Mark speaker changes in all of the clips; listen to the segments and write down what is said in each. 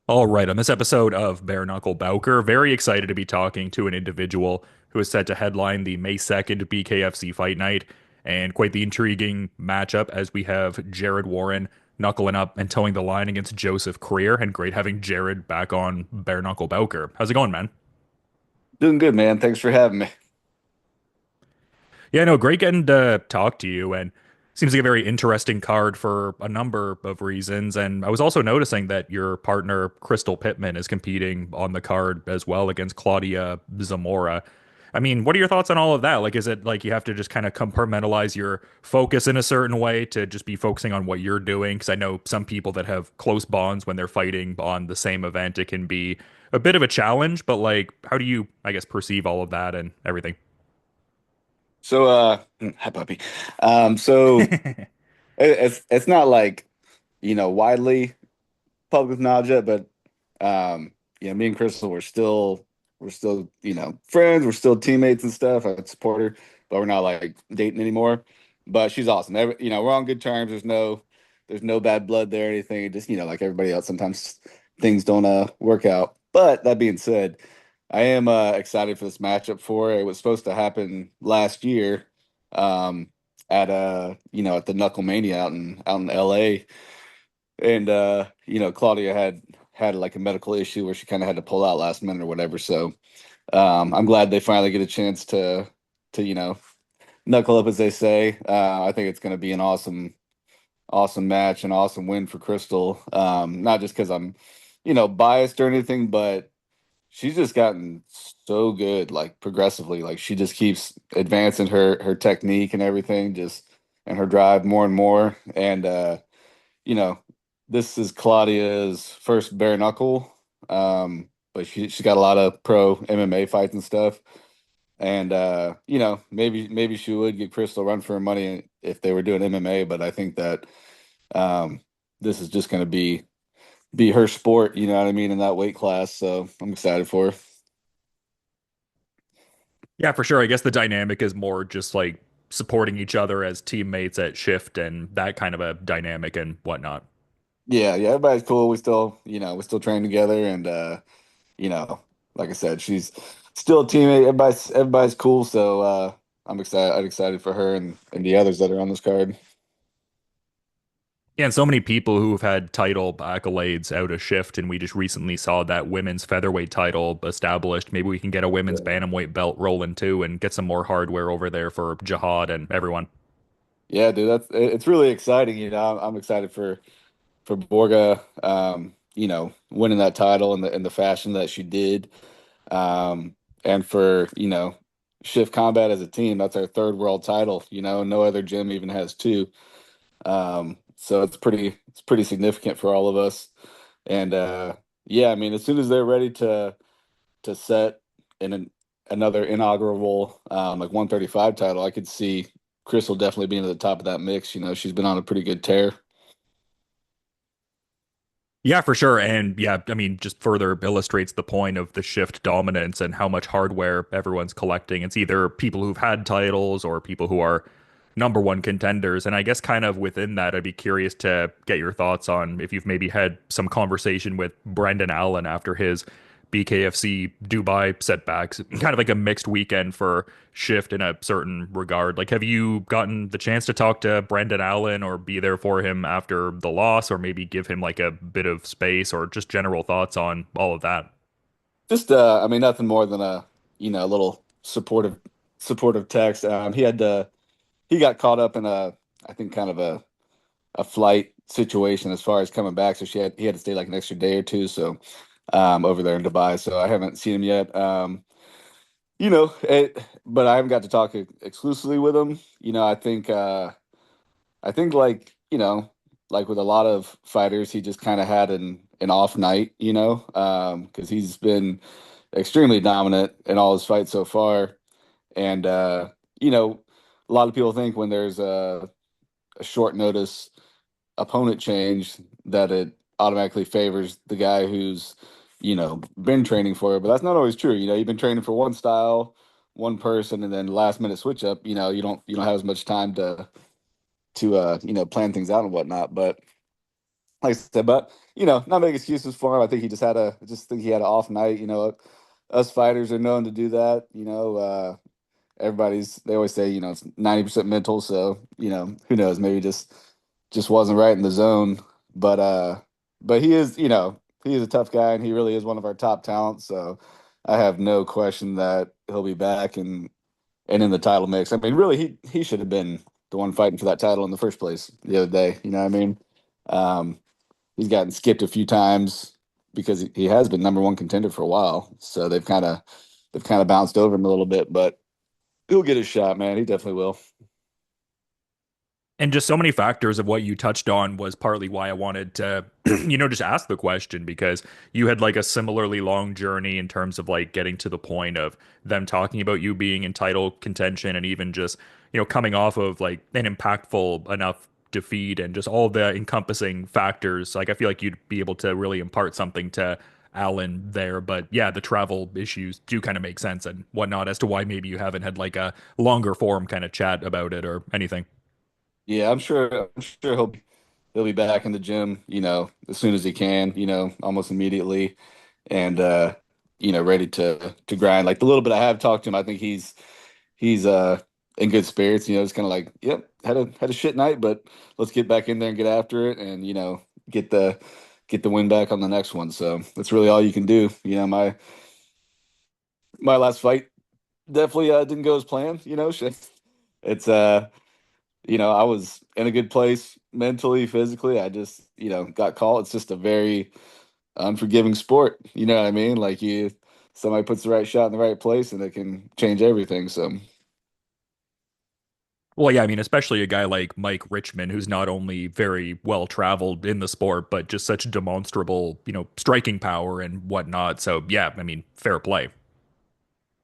Speaker 1: All right, on this episode of Bare Knuckle Bowker, very excited to be talking to an individual who is set to headline the May 2nd BKFC Fight Night, and quite the intriguing matchup as we have Jared Warren knuckling up and towing the line against Joseph Creer, and great having Jared back on Bare Knuckle Bowker. How's it going, man?
Speaker 2: Doing good, man. Thanks for having me.
Speaker 1: Yeah, no, great getting to talk to you, and seems like a very interesting card for a number of reasons. And I was also noticing that your partner Crystal Pittman is competing on the card as well against Claudia Zamora. I mean, what are your thoughts on all of that? Like, is it like you have to just kind of compartmentalize your focus in a certain way to just be focusing on what you're doing? Because I know some people that have close bonds when they're fighting on the same event, it can be a bit of a challenge. But like, how do you, I guess, perceive all of that and everything?
Speaker 2: Hi, puppy. So it's not like, widely public knowledge yet, but me and Crystal we're still, friends, we're still teammates and stuff. I support her, but we're not like dating anymore. But she's awesome. We're on good terms. There's no bad blood there or anything. Just, like everybody else, sometimes things don't work out. But that being said, I am excited for this matchup for her. It was supposed to happen last year, um, at the Knuckle Mania out in LA. And Claudia had like a medical issue where she kind of had to pull out last minute or whatever. So I'm glad they finally get a chance to knuckle up, as they say. I think it's going to be an awesome match, an awesome win for Crystal. Not just because I'm biased or anything, but she's just gotten so good, like progressively. Like she just keeps advancing her technique and everything, just and her drive more and more. And you know, this is Claudia's first bare knuckle. But she's got a lot of pro MMA fights and stuff. And maybe she would give Crystal a run for her money if they were doing MMA, but I think that um this is just gonna be her sport, you know what I mean, in that weight class. So I'm excited for her.
Speaker 1: Yeah, for sure. I guess the dynamic is more just like supporting each other as teammates at shift and that kind of a dynamic and whatnot.
Speaker 2: Yeah, everybody's cool. We still train together and you know, like I said, she's still a teammate. Everybody's cool, so I'm excited for her and the others that are on this card.
Speaker 1: Yeah, and so many people who have had title accolades out of shift, and we just recently saw that women's featherweight title established. Maybe we can get a women's
Speaker 2: Yeah.
Speaker 1: bantamweight belt rolling too and get some more hardware over there for Jihad and everyone.
Speaker 2: Yeah, dude, it's really exciting. I'm excited for Borga, winning that title in the fashion that she did. And for, Shift Combat as a team, that's our third world title. No other gym even has two. So it's pretty significant for all of us. And yeah, I mean, as soon as they're ready to set in another inaugural like 135 title, I could see Crystal definitely being at the top of that mix. She's been on a pretty good tear.
Speaker 1: Yeah, for sure. And yeah, I mean, just further illustrates the point of the shift dominance and how much hardware everyone's collecting. It's either people who've had titles or people who are number one contenders. And I guess kind of within that, I'd be curious to get your thoughts on if you've maybe had some conversation with Brendan Allen after his BKFC Dubai setbacks, kind of like a mixed weekend for Shift in a certain regard. Like, have you gotten the chance to talk to Brendan Allen or be there for him after the loss, or maybe give him like a bit of space or just general thoughts on all of that?
Speaker 2: Just I mean, nothing more than a little supportive text. He got caught up in I think kind of a flight situation as far as coming back. So he had to stay like an extra day or two. So over there in Dubai. So I haven't seen him yet. But I haven't got to talk exclusively with him. I think like with a lot of fighters, he just kind of had an off night, because he's been extremely dominant in all his fights so far. And a lot of people think when there's a short notice opponent change that it automatically favors the guy who's been training for it, but that's not always true. You've been training for one style, one person, and then last minute switch up. You don't have as much time to plan things out and whatnot. But like I said, but not make excuses for him. I just think he had an off night. Us fighters are known to do that. They always say, it's 90% mental. So, who knows? Maybe just wasn't right in the zone. But but he is a tough guy, and he really is one of our top talents. So I have no question that he'll be back and in the title mix. I mean, really, he should have been the one fighting for that title in the first place the other day. You know what I mean? Um, he's gotten skipped a few times because he has been number one contender for a while. So they've kind of bounced over him a little bit, but he'll get his shot, man. He definitely will.
Speaker 1: And just so many factors of what you touched on was partly why I wanted to, just ask the question because you had like a similarly long journey in terms of like getting to the point of them talking about you being in title contention and even just, coming off of like an impactful enough defeat and just all the encompassing factors. Like I feel like you'd be able to really impart something to Alan there. But yeah, the travel issues do kind of make sense and whatnot as to why maybe you haven't had like a longer form kind of chat about it or anything.
Speaker 2: Yeah, I'm sure he'll be back in the gym, as soon as he can, almost immediately, and ready to grind. Like the little bit I have talked to him, I think he's in good spirits. It's kind of like, yep, had a shit night, but let's get back in there and get after it, and get the get the win back on the next one. So that's really all you can do. My last fight definitely didn't go as planned. Shit. It's I was in a good place mentally, physically. I just got caught. It's just a very unforgiving sport. You know what I mean? Like somebody puts the right shot in the right place, and it can change everything. So.
Speaker 1: Well, yeah, I mean, especially a guy like Mike Richman, who's not only very well traveled in the sport, but just such demonstrable, striking power and whatnot. So, yeah, I mean, fair play.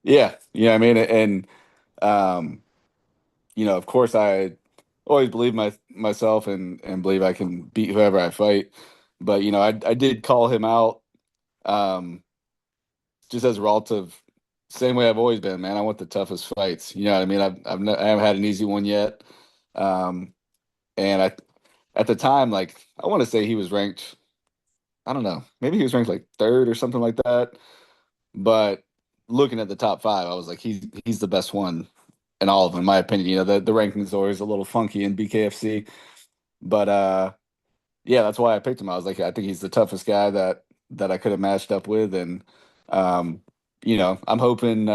Speaker 2: Yeah, I mean, and um, of course, I always believe myself and believe I can beat whoever I fight. But I did call him out, um, just as a relative, same way I've always been, man. I want the toughest fights. You know what I mean? I haven't had an easy one yet. Um, and at the time, like I want to say he was ranked. I don't know, maybe he was ranked like third or something like that. But looking at the top five, I was like, he's the best one in all of them, in my opinion. The rankings are always a little funky in BKFC, but yeah, that's why I picked him. I was like, I think he's the toughest guy that I could have matched up with, and um, I'm hoping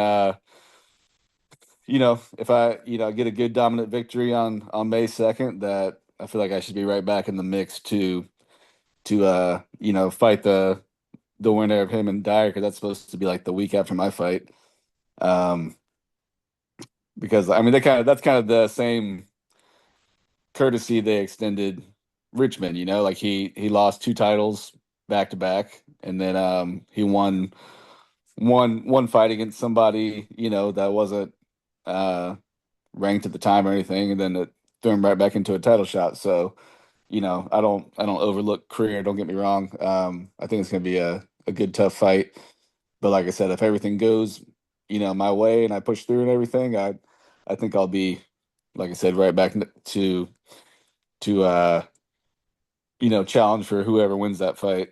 Speaker 2: if I get a good dominant victory on May 2nd, that I feel like I should be right back in the mix to fight the winner of him and Dyer because that's supposed to be like the week after my fight. Um, because I mean that's kind of the same courtesy they extended Richmond, like he lost two titles back to back, and then he won one fight against somebody, that wasn't uh ranked at the time or anything, and then it threw him right back into a title shot. So, I don't overlook Creer, don't get me wrong. I think it's gonna be a good tough fight. But like I said, if everything goes, my way and I push through and everything, I think I'll be, like I said, right back to challenge for whoever wins that fight.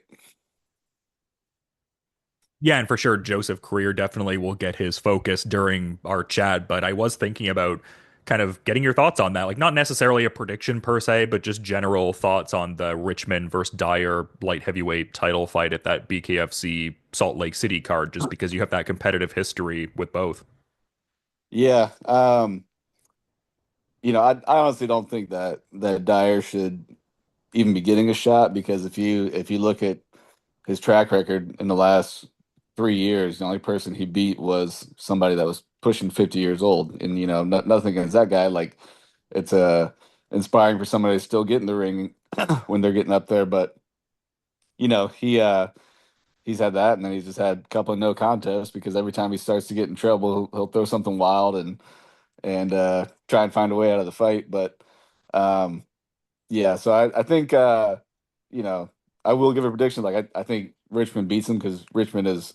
Speaker 1: Yeah, and for sure, Joseph Creer definitely will get his focus during our chat. But I was thinking about kind of getting your thoughts on that. Like, not necessarily a prediction per se, but just general thoughts on the Richmond versus Dyer light heavyweight title fight at that BKFC Salt Lake City card, just because you have that competitive history with both.
Speaker 2: Yeah. I honestly don't think that Dyer should even be getting a shot because if you look at his track record in the last 3 years, the only person he beat was somebody that was pushing 50 years old. And nothing against that guy. Like it's inspiring for somebody to still get in the ring when they're getting up there. But he's had that, and then he's just had a couple of no contests because every time he starts to get in trouble, he'll throw something wild and try and find a way out of the fight. But um, yeah, so I think you know I will give a prediction. Like I think Richmond beats him because Richmond is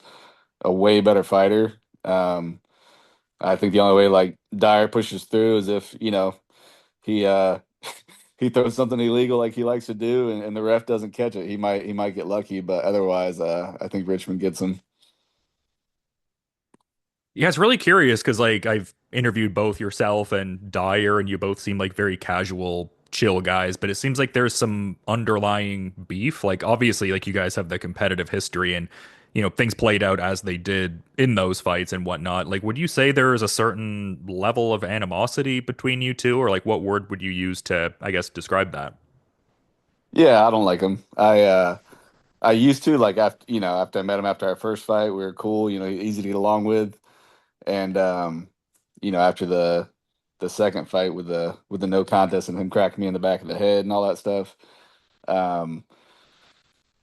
Speaker 2: a way better fighter. I think the only way like Dyer pushes through is if he he throws something illegal like he likes to do, and the ref doesn't catch it, he might get lucky. But otherwise, I think Richmond gets him.
Speaker 1: Yeah, it's really curious because like I've interviewed both yourself and Dyer, and you both seem like very casual, chill guys, but it seems like there's some underlying beef. Like obviously, like you guys have the competitive history and things played out as they did in those fights and whatnot. Like, would you say there is a certain level of animosity between you two, or like what word would you use to, I guess, describe that?
Speaker 2: Yeah, I don't like him. I used to like after after I met him after our first fight, we were cool. Easy to get along with. And after the second fight with the no contest and him cracking me in the back of the head and all that stuff, um,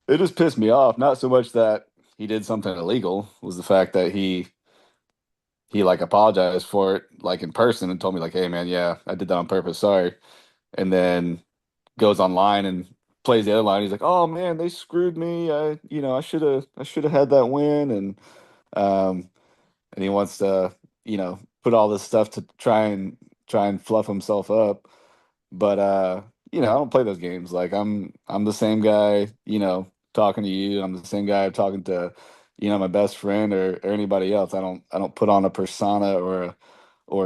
Speaker 2: it just pissed me off. Not so much that he did something illegal, was the fact that he like apologized for it like in person and told me like, "Hey man, yeah, I did that on purpose. Sorry." And then goes online and plays the other line. He's like, "Oh man, they screwed me. I should have had that win." Um, and he wants to, put all this stuff to try and fluff himself up. But I don't play those games. Like I'm the same guy, talking to you. I'm the same guy talking to, my best friend or anybody else. I don't put on a persona or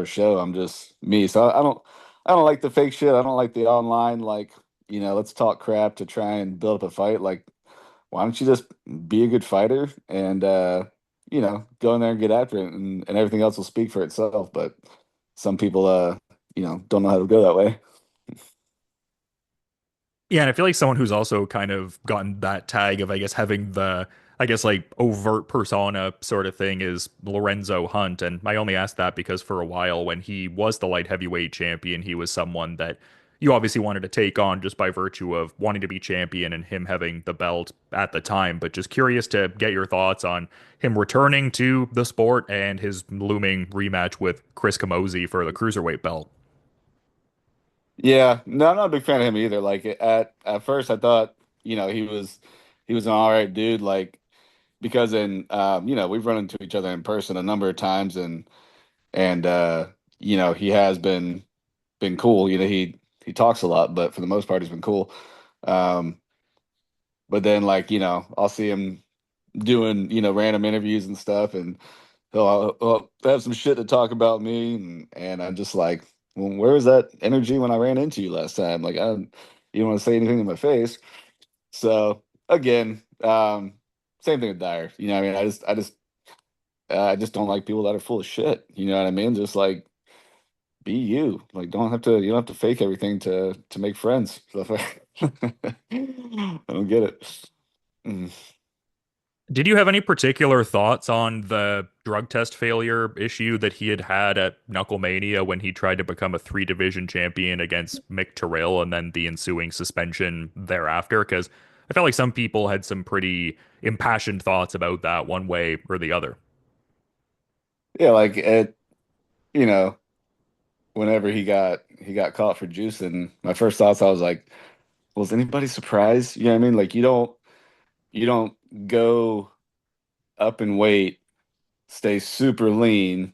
Speaker 2: a show. I'm just me. So I don't like the fake shit. I don't like the online like, let's talk crap to try and build up a fight. Like, why don't you just be a good fighter and go in there and get after it, and everything else will speak for itself. But some people don't know how to go that way.
Speaker 1: Yeah, and I feel like someone who's also kind of gotten that tag of, I guess, having the, I guess, like overt persona sort of thing is Lorenzo Hunt. And I only asked that because for a while when he was the light heavyweight champion, he was someone that you obviously wanted to take on just by virtue of wanting to be champion and him having the belt at the time. But just curious to get your thoughts on him returning to the sport and his looming rematch with Chris Camozzi for the cruiserweight belt.
Speaker 2: Yeah, no, I'm not a big fan of him either. Like at first, I thought he was an all right dude. Like because we've run into each other in person a number of times, and he has been cool. He talks a lot, but for the most part, he's been cool. Um, but then like I'll see him doing random interviews and stuff, and he'll have some shit to talk about me, and I'm just like, well, where was that energy when I ran into you last time? Like, you don't want to say anything in my face. So again, same thing with Dyer. I mean, I just don't like people that are full of shit. You know what I mean? Just like be you. Like, you don't have to fake everything to make friends. Stuff like I don't get it. Mm.
Speaker 1: Did you have any particular thoughts on the drug test failure issue that he had had at Knucklemania when he tried to become a three division champion against Mick Terrill and then the ensuing suspension thereafter? Because I felt like some people had some pretty impassioned thoughts about that one way or the other.
Speaker 2: Yeah, like you know, whenever he got caught for juicing, my first thoughts I was like, was anybody surprised? You know what I mean? Like you don't go up in weight, stay super lean,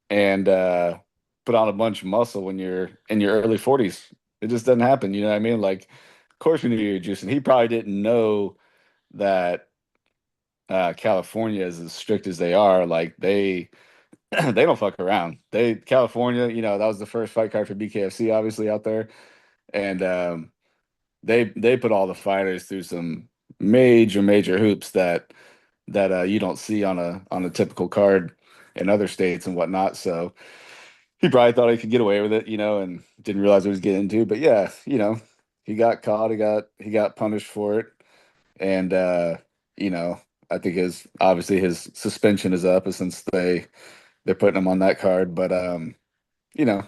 Speaker 2: and put on a bunch of muscle when you're in your early 40s. It just doesn't happen, you know what I mean? Like, of course we knew you were juicing. He probably didn't know that California is as strict as they are. Like they don't fuck around. California, that was the first fight card for BKFC, obviously out there, and they put all the fighters through some major hoops that you don't see on a typical card in other states and whatnot. So he probably thought he could get away with it, and didn't realize what he was getting into. But yeah, he got caught. He got punished for it, and you know, I think his suspension is up since they're putting him on that card. But you know,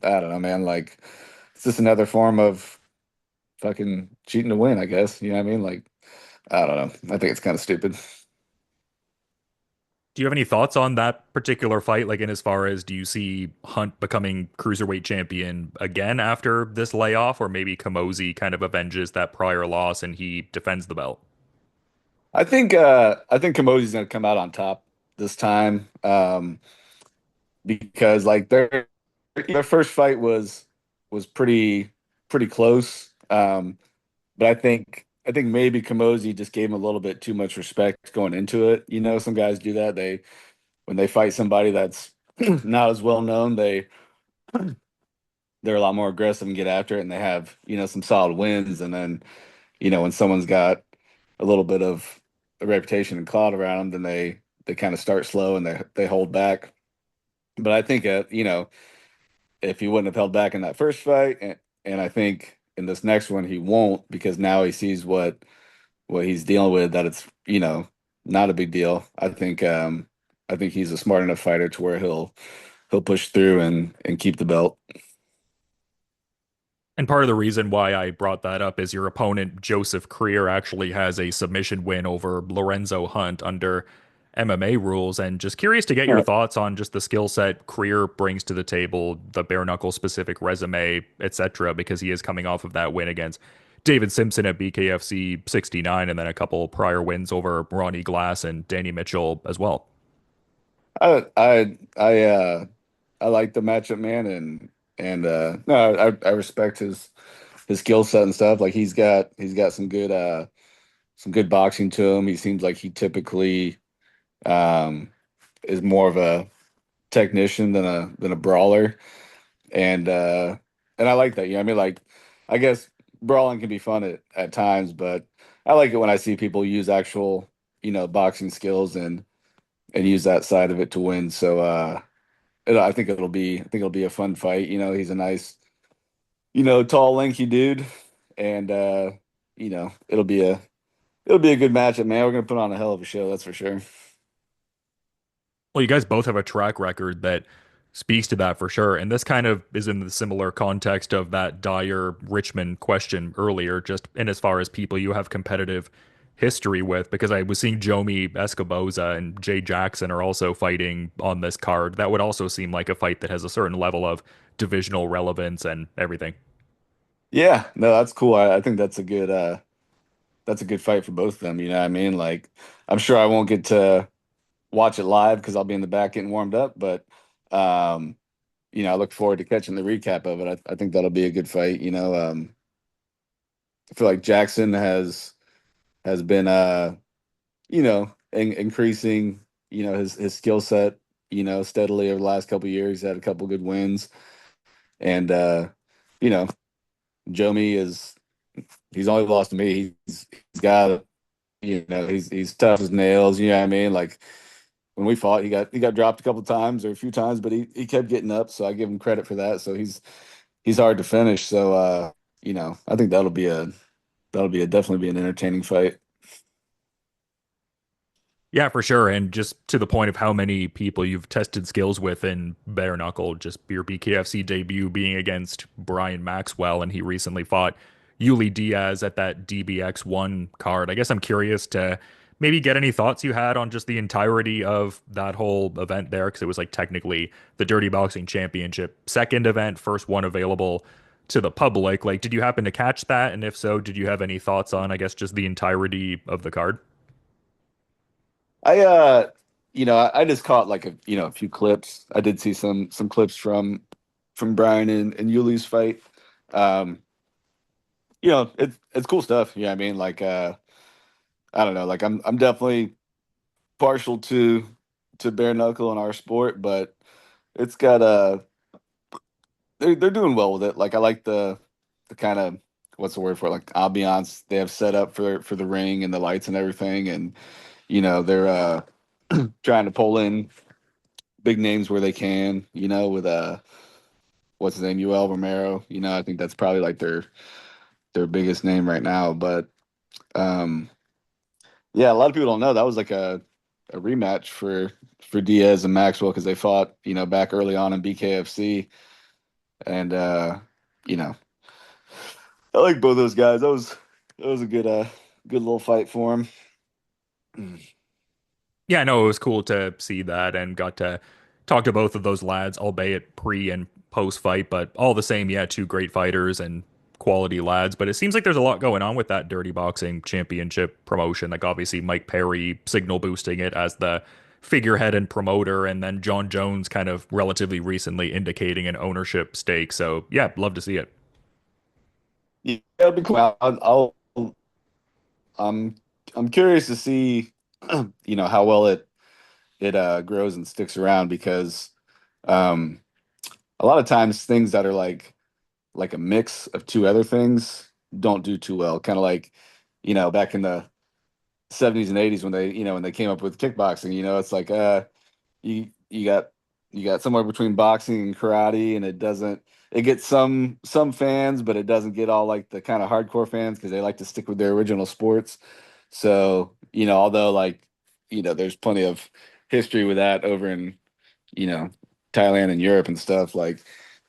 Speaker 2: I don't know, man. Like it's just another form of fucking cheating to win, I guess. You know what I mean? Like I don't know. I think it's kind of stupid.
Speaker 1: Do you have any thoughts on that particular fight? Like, in as far as do you see Hunt becoming cruiserweight champion again after this layoff, or maybe Kamosi kind of avenges that prior loss and he defends the belt?
Speaker 2: I think Commodity's gonna come out on top this time. Because like their first fight was pretty. pretty close. But I think maybe Kamosi just gave him a little bit too much respect going into it. Some guys do that. When they fight somebody that's not as well known, they're a lot more aggressive and get after it, and they have, some solid wins. And then, when someone's got a little bit of a reputation and clout around them, then they kind of start slow and they hold back. But I think if he wouldn't have held back in that first fight, and I think in this next one he won't, because now he sees what he's dealing with, that it's, not a big deal. I think he's a smart enough fighter to where he'll push through and keep the belt.
Speaker 1: And part of the reason why I brought that up is your opponent, Joseph Creer, actually has a submission win over Lorenzo Hunt under MMA rules. And just curious to get your thoughts on just the skill set Creer brings to the table, the bare knuckle specific resume, etc., because he is coming off of that win against David Simpson at BKFC 69 and then a couple prior wins over Ronnie Glass and Danny Mitchell as well.
Speaker 2: I like the matchup, man, and no, I respect his skill set and stuff. Like he's got some good boxing to him. He seems like he typically um is more of a technician than a brawler, and I like that. I mean, like, I guess brawling can be fun at times, but I like it when I see people use actual, boxing skills and use that side of it to win. So I think it'll be a fun fight. He's a nice, tall, lanky dude, and it'll be a good matchup, man. We're gonna put on a hell of a show, that's for sure.
Speaker 1: Well, you guys both have a track record that speaks to that for sure. And this kind of is in the similar context of that Dyer Richman question earlier, just in as far as people you have competitive history with, because I was seeing Jomi Escoboza and Jay Jackson are also fighting on this card. That would also seem like a fight that has a certain level of divisional relevance and everything.
Speaker 2: Yeah, no, that's cool. I think that's a good fight for both of them. You know what I mean? Like, I'm sure I won't get to watch it live because I'll be in the back getting warmed up, but um, I look forward to catching the recap of it. I think that'll be a good fight. I feel like Jackson has been increasing, his skill set, steadily over the last couple of years. He's had a couple good wins. And you know, Jomi he's only lost to me. He's got, he's tough as nails, you know what I mean? Like, when we fought, he got dropped a couple times or a few times, but he kept getting up, so I give him credit for that. So he's hard to finish. So I think that'll be definitely be an entertaining fight.
Speaker 1: Yeah, for sure. And just to the point of how many people you've tested skills with in bare knuckle, just your BKFC debut being against Brian Maxwell, and he recently fought Yuli Diaz at that DBX1 card. I guess I'm curious to maybe get any thoughts you had on just the entirety of that whole event there, because it was like technically the Dirty Boxing Championship second event, first one available to the public. Like, did you happen to catch that? And if so, did you have any thoughts on, I guess, just the entirety of the card?
Speaker 2: I I just caught like a few clips. I did see some clips from Brian and Yuli's fight. Um, it's cool stuff. Yeah, I mean, like, I don't know, like, I'm definitely partial to bare knuckle in our sport, but it's got they're doing well with it. Like, I like the kind of, what's the word for it? Like, ambiance they have set up for the ring and the lights and everything, and they're trying to pull in big names where they can. With what's his name, Yoel Romero. I think that's probably like their biggest name right now. But um, yeah, a lot of people don't know that was like a rematch for Diaz and Maxwell, because they fought, back early on in BKFC, and you know I like both those guys. That was a good little fight for him.
Speaker 1: Yeah, no, it was cool to see that and got to talk to both of those lads, albeit pre and post fight, but all the same, yeah, two great fighters and quality lads. But it seems like there's a lot going on with that Dirty Boxing Championship promotion. Like, obviously Mike Perry signal boosting it as the figurehead and promoter, and then John Jones kind of relatively recently indicating an ownership stake. So yeah, love to see it.
Speaker 2: Yeah, it'll be cool. I'm I'm curious to see, how well it grows and sticks around because um a lot of times things that are like a mix of two other things don't do too well. Kind of like, back in the 70s and 80s when they came up with kickboxing, it's like you got somewhere between boxing and karate, and it gets some fans, but it doesn't get all like the kind of hardcore fans because they like to stick with their original sports. So, although like, there's plenty of history with that over in, you know, Thailand and Europe and stuff, like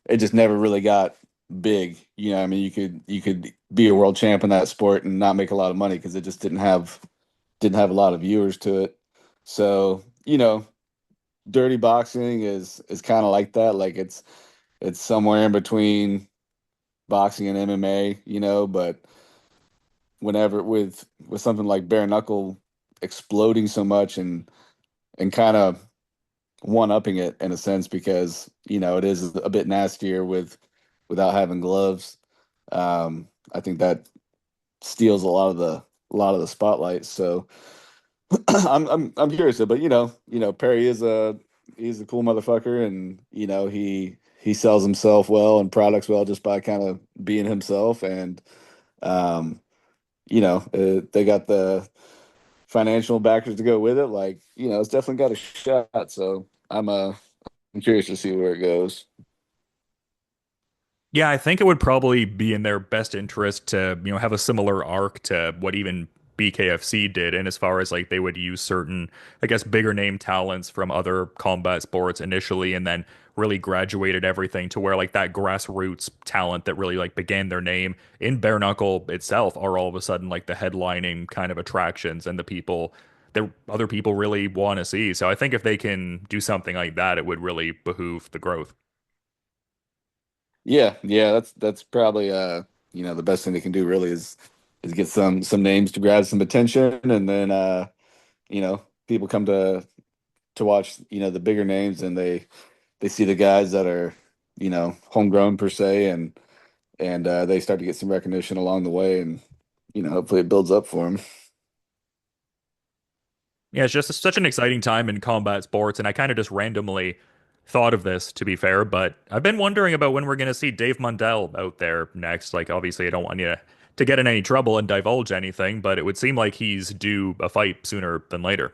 Speaker 2: it just never really got big. I mean, you could be a world champ in that sport and not make a lot of money because it just didn't have a lot of viewers to it. So, dirty boxing is kind of like that. Like it's somewhere in between boxing and MMA, but whenever with something like bare knuckle exploding so much and kind of one upping it in a sense because it is a bit nastier without having gloves. I think that steals a lot of the spotlight. So I'm curious, but Perry he's a cool motherfucker, and he sells himself well and products well just by kind of being himself, and um, they got the financial backers to go with it. Like, it's definitely got a shot. So I'm curious to see where it goes.
Speaker 1: Yeah, I think it would probably be in their best interest to, have a similar arc to what even BKFC did, and as far as like they would use certain, I guess, bigger name talents from other combat sports initially, and then really graduated everything to where like that grassroots talent that really like began their name in bare knuckle itself are all of a sudden like the headlining kind of attractions and the people that other people really want to see. So I think if they can do something like that, it would really behoove the growth.
Speaker 2: Yeah, that's probably the best thing they can do really is get some names to grab some attention, and then people come to watch the bigger names, and they see the guys that are homegrown per se, and they start to get some recognition along the way, and hopefully it builds up for them.
Speaker 1: Yeah, it's just such an exciting time in combat sports, and I kind of just randomly thought of this, to be fair, but I've been wondering about when we're going to see Dave Mundell out there next. Like, obviously, I don't want you to get in any trouble and divulge anything, but it would seem like he's due a fight sooner than later.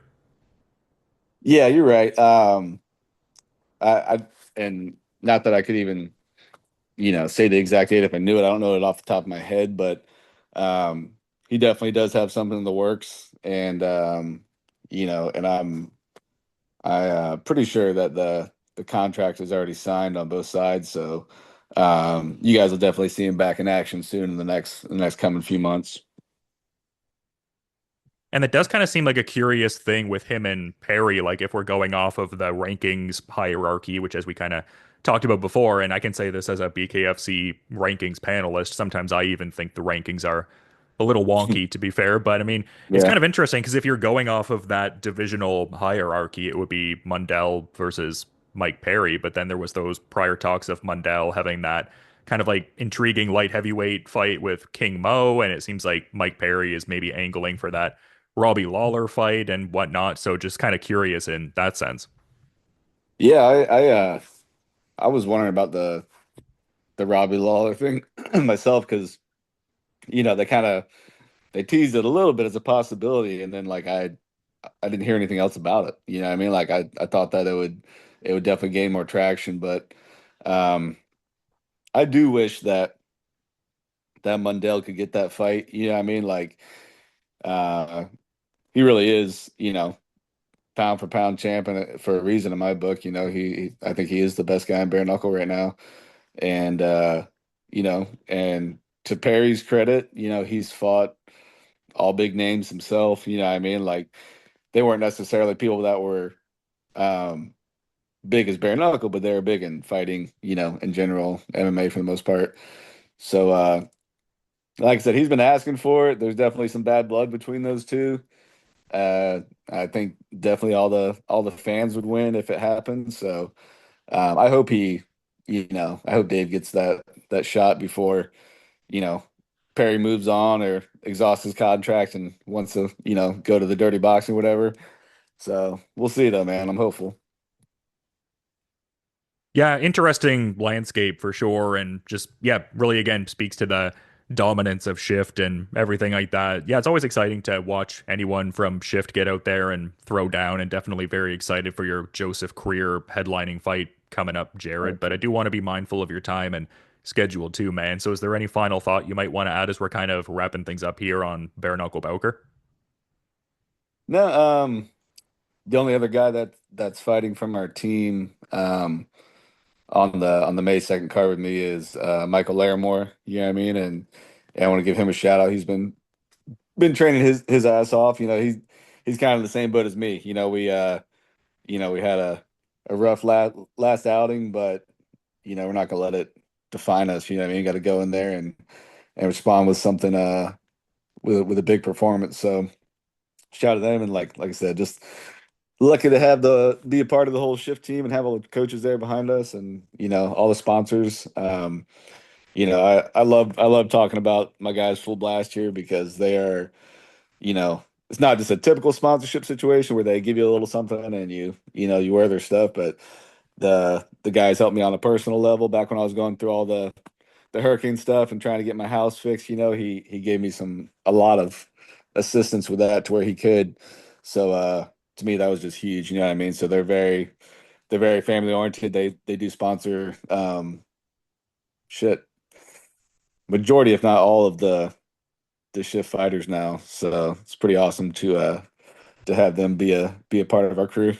Speaker 2: Yeah, you're right. I and not that I could even say the exact date if I knew it. I don't know it off the top of my head, but um, he definitely does have something in the works, and and I pretty sure that the contract is already signed on both sides. So you guys will definitely see him back in action soon in the next coming few months.
Speaker 1: And it does kind of seem like a curious thing with him and Perry, like if we're going off of the rankings hierarchy, which as we kind of talked about before, and I can say this as a BKFC rankings panelist, sometimes I even think the rankings are a little wonky to be fair, but I mean, it's
Speaker 2: Yeah.
Speaker 1: kind of interesting because if you're going off of that divisional hierarchy, it would be Mundell versus Mike Perry, but then there was those prior talks of Mundell having that kind of like intriguing light heavyweight fight with King Mo, and it seems like Mike Perry is maybe angling for that Robbie Lawler fight and whatnot. So just kind of curious in that sense.
Speaker 2: Yeah, I was wondering about the Robbie Lawler thing myself because they teased it a little bit as a possibility, and then like I didn't hear anything else about it. You know what I mean? Like I thought that it would definitely gain more traction, but um I do wish that Mundell could get that fight. You know what I mean? Like uh he really is, pound for pound champion for a reason in my book. I think he is the best guy in bare knuckle right now. And and to Perry's credit, he's fought all big names himself. You know what I mean? Like they weren't necessarily people that were um big as bare knuckle, but they were big in fighting, in general, MMA for the most part. So like I said, he's been asking for it. There's definitely some bad blood between those two. Uh I think definitely all the fans would win if it happens. So I hope Dave gets that shot before, you know, Perry moves on or exhausts his contract and wants to, go to the dirty boxing, whatever. So we'll see though, man. I'm hopeful.
Speaker 1: Yeah, interesting landscape for sure. And just, yeah, really again speaks to the dominance of Shift and everything like that. Yeah, it's always exciting to watch anyone from Shift get out there and throw down, and definitely very excited for your Joseph Creer headlining fight coming up, Jared. But I do want to be mindful of your time and schedule too, man. So is there any final thought you might want to add as we're kind of wrapping things up here on Bare Knuckle Bowker?
Speaker 2: No, the only other guy that's fighting from our team, on the May 2nd card with me is Michael Larimore. You know what I mean? And I want to give him a shout out. He's been training his ass off. He's kind of the same boat as me. We had a rough last outing, but we're not gonna let it define us. You know what I mean? Got to go in there and respond with something with a big performance. So shout out to them, and like I said, just lucky to have the be a part of the whole shift team and have all the coaches there behind us, and all the sponsors. I love talking about my guys Full Blast here because they are, it's not just a typical sponsorship situation where they give you a little something and you wear their stuff, but the guys helped me on a personal level back when I was going through all the hurricane stuff and trying to get my house fixed. He gave me a lot of assistance with that to where he could. So to me that was just huge. You know what I mean? So they're very family oriented. They do sponsor shit majority, if not all of the shift fighters now. So it's pretty awesome to have them be a part of our crew.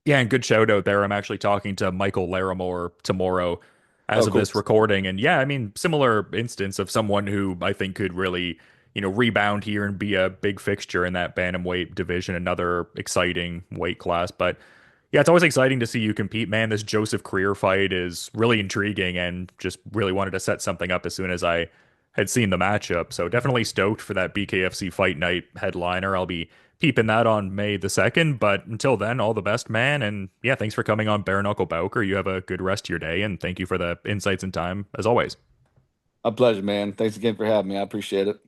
Speaker 1: Yeah, and good shout out there. I'm actually talking to Michael Larimore tomorrow as
Speaker 2: Oh,
Speaker 1: of
Speaker 2: cool.
Speaker 1: this recording. And yeah, I mean, similar instance of someone who I think could really, rebound here and be a big fixture in that bantamweight division, another exciting weight class. But yeah, it's always exciting to see you compete, man. This Joseph Creer fight is really intriguing, and just really wanted to set something up as soon as I had seen the matchup. So definitely stoked for that BKFC Fight Night headliner. I'll be peeping that on May the 2nd. But until then, all the best, man. And yeah, thanks for coming on Bare Knuckle Bowker. You have a good rest of your day, and thank you for the insights and time as always.
Speaker 2: A pleasure, man. Thanks again for having me. I appreciate it.